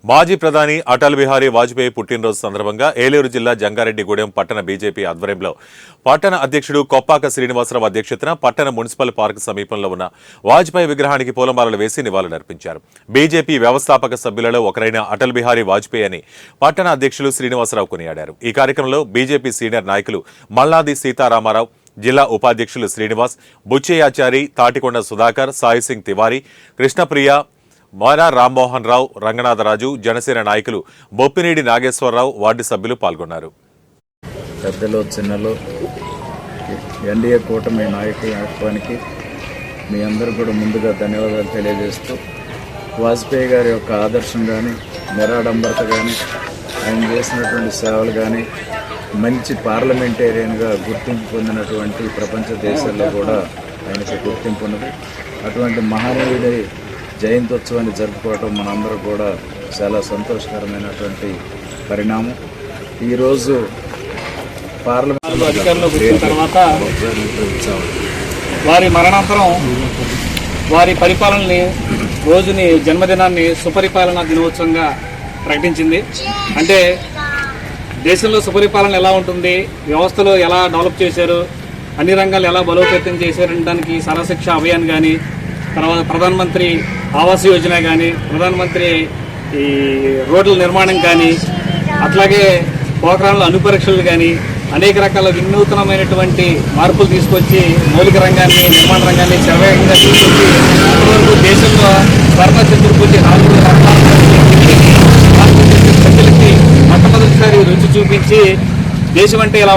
మాజీ ప్రధాని అటల్ బిహారీ వాజ్పేయి పుట్టినరోజు సందర్భంగా ఏలూరు జిల్లా జంగారెడ్డిగూడెం పట్టణ బీజేపీ ఆధ్వర్యంలో పట్టణ అధ్యక్షుడు కొప్పాక శ్రీనివాసరావు అధ్యక్షతన పట్టణ మున్సిపల్ పార్క్ సమీపంలో ఉన్న వాజ్పేయి విగ్రహానికి పూలమాలలు వేసి నివాళులర్పించారు. బీజేపీ వ్యవస్థాపక సభ్యులలో ఒకరైన అటల్ బిహారీ వాజ్పేయి అని పట్టణ అధ్యక్షులు శ్రీనివాసరావు కొనియాడారు. ఈ కార్యక్రమంలో బీజేపీ సీనియర్ నాయకులు మల్లాది సీతారామారావు, జిల్లా ఉపాధ్యక్షులు శ్రీనివాస్, బుచ్చయ్యాచారి, తాటికొండ సుధాకర్, సాయిసింగ్ తివారీ, కృష్ణప్రియ, మారా రామ్మోహన్ రావు, రంగనాథరాజు, జనసేన నాయకులు బొప్పినేడి నాగేశ్వరరావు, వార్డు సభ్యులు పాల్గొన్నారు. పెద్దలు చిన్నలు ఎన్డీఏ కూటమి నాయకత్వానికి మీ అందరూ కూడా ముందుగా ధన్యవాదాలు తెలియజేస్తూ, వాజ్పేయి గారి యొక్క ఆదర్శం కానీ, నిరాడంబరత కానీ, ఆయన చేసినటువంటి సేవలు కానీ, మంచి పార్లమెంటేరియన్గా గుర్తింపు పొందినటువంటి ప్రపంచ దేశాల్లో కూడా ఆయనకి గుర్తింపు ఉన్నది. అటువంటి మహనీయుడి జయంతోత్సవాన్ని జరుపుకోవటం మనందరూ కూడా చాలా సంతోషకరమైనటువంటి పరిణామం. ఈరోజు పార్లమెంట్ అధికారంలోకి వచ్చిన తర్వాత వారి మరణాంతరం వారి పరిపాలనని రోజుని జన్మదినాన్ని సుపరిపాలనా దినోత్సవంగా ప్రకటించింది. అంటే దేశంలో సుపరిపాలన ఎలా ఉంటుంది, వ్యవస్థలో ఎలా డెవలప్ చేశారు, అన్ని రంగాలు ఎలా బలోపేతం చేశారనడానికి సర్వశిక్ష అభియాన్ కానీ, తర్వాత ప్రధానమంత్రి ఆవాస్ యోజన కానీ, ప్రధానమంత్రి ఈ రోడ్ల నిర్మాణం కానీ, అట్లాగే పోఖరాన్ల అణుపరీక్షలు కానీ, అనేక రకాల వినూతనమైనటువంటి మార్పులు తీసుకొచ్చి మౌలిక రంగాన్ని, నిర్మాణ రంగాన్ని శరవేగంగా తీసుకొచ్చి ఇప్పటివరకు దేశంలో స్వర్ణ చతుర్భుజి 4 ప్రజలకి మొట్టమొదటిసారి రుచి చూపించి దేశం అంటే ఎలా